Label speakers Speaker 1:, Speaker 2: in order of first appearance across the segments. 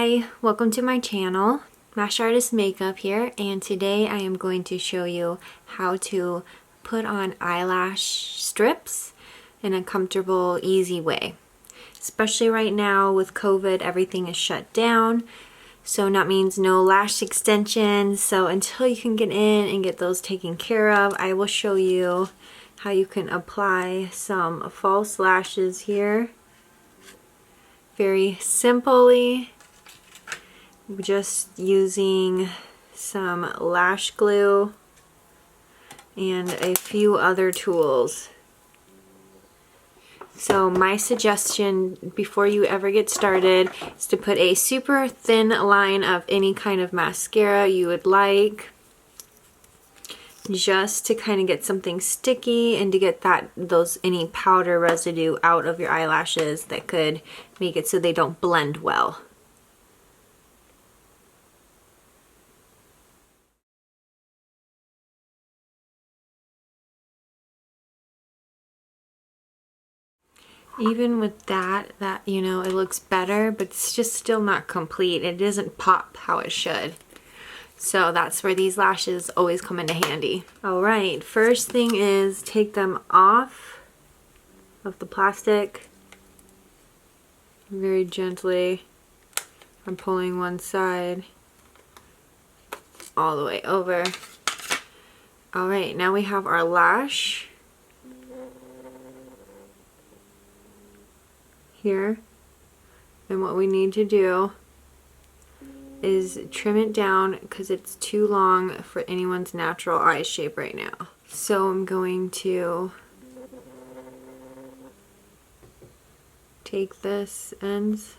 Speaker 1: Hi, welcome to my channel, Lash Artist Makeup here, and today I am going to show you how to put on eyelash strips in a comfortable, easy way. Especially right now with COVID, everything is shut down, so that means no lash extensions. So until you can get in and get those taken care of, I will show you how you can apply some false lashes here. Very simply, just using some lash glue and a few other tools. So my suggestion before you ever get started is to put a super thin line of any kind of mascara you would like, just to kind of get something sticky and to get any powder residue out of your eyelashes that could make it so they don't blend well. Even with that, you know, it looks better, but it's just still not complete. It doesn't pop how it should. So that's where these lashes always come into handy. All right, first thing is take them off of the plastic. Very gently. I'm pulling one side all the way over. All right, now we have our lash here. And what we need to do is trim it down because it's too long for anyone's natural eye shape right now. So I'm going to take this ends,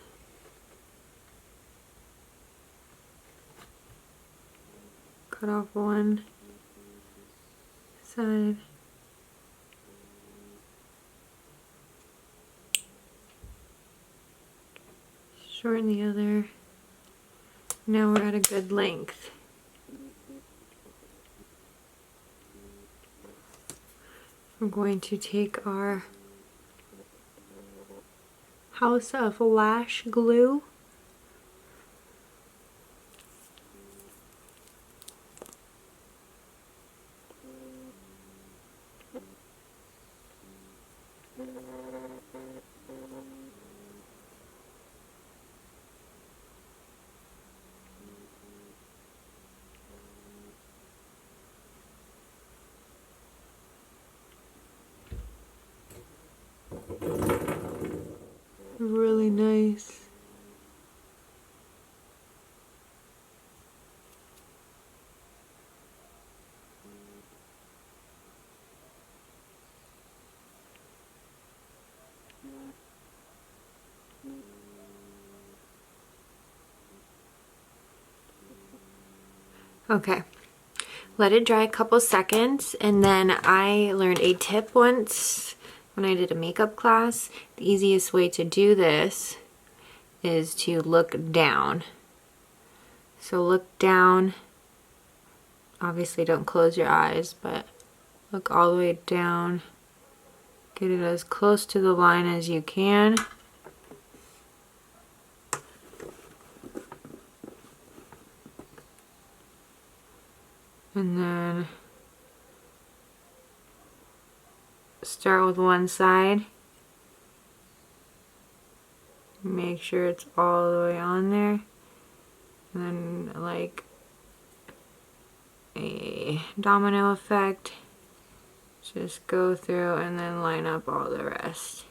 Speaker 1: cut off one side, shorten the other. Now we're at a good length. We're going to take our House of Lash glue . Really nice. Okay, let it dry a couple seconds, and then I learned a tip once when I did a makeup class. The easiest way to do this is to look down. So look down. Obviously don't close your eyes, but look all the way down. Get it as close to the line as you can. And then start with one side. Make sure it's all the way on there. And then, like a domino effect, just go through and then line up all the rest.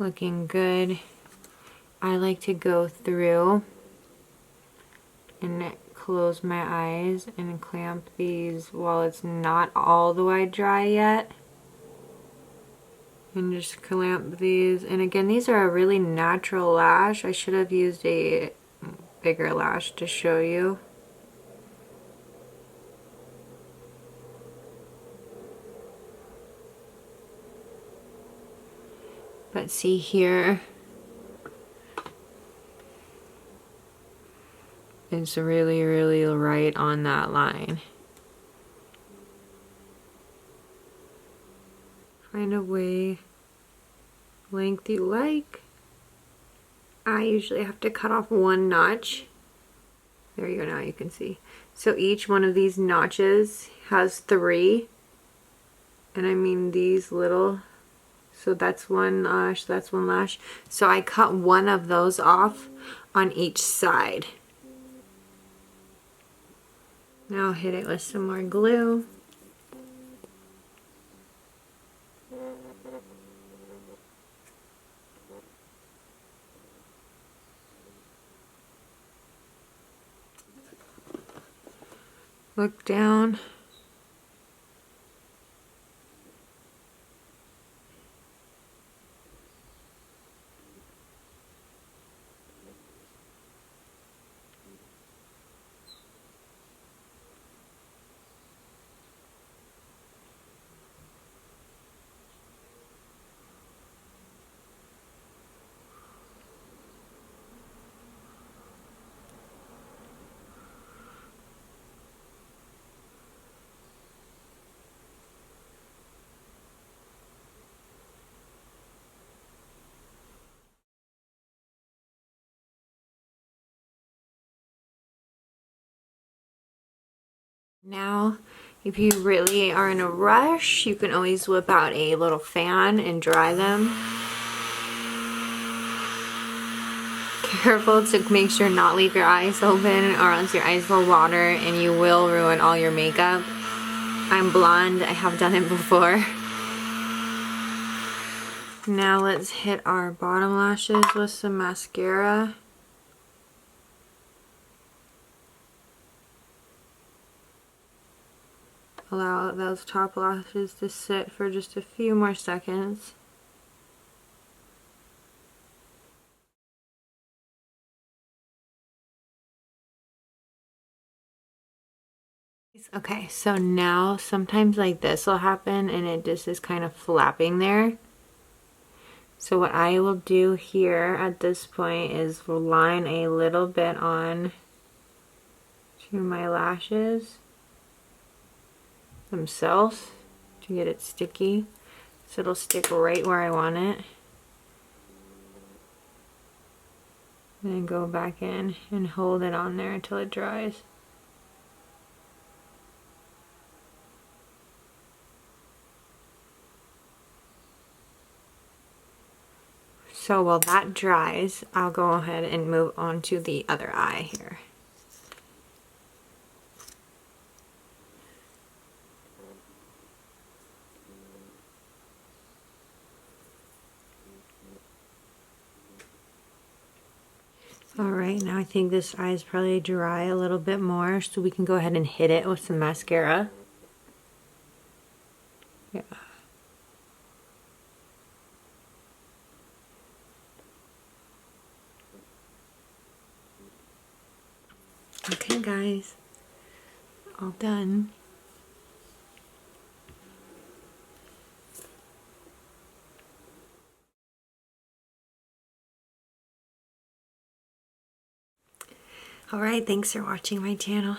Speaker 1: Looking good. I like to go through and close my eyes and clamp these while it's not all the way dry yet. And just clamp these. And again, these are a really natural lash. I should have used a bigger lash to show you. But see here, It's really, really right on that line. Find a way length you like. I usually have to cut off one notch. There you go, now you can see. So each one of these notches has 3. And I mean these little, so that's one lash, that's one lash. So I cut one of those off on each side. Now I'll hit it with some more glue. Look down. Now, if you really are in a rush, you can always whip out a little fan and dry them. Careful to make sure not leave your eyes open, or else your eyes will water and you will ruin all your makeup. I'm blonde, I have done it before. Now let's hit our bottom lashes with some mascara. Allow those top lashes to sit for just a few more seconds. Okay, so now sometimes like this will happen and it just is kind of flapping there. So what I will do here at this point is line a little bit on to my lashes themselves to get it sticky, so it'll stick right where I want it. And then go back in and hold it on there until it dries. So while that dries, I'll go ahead and move on to the other eye here. Alright, now I think this eye is probably dry a little bit more, so we can go ahead and hit it with some mascara. Yeah. Okay guys, all done. Alright, thanks for watching my channel.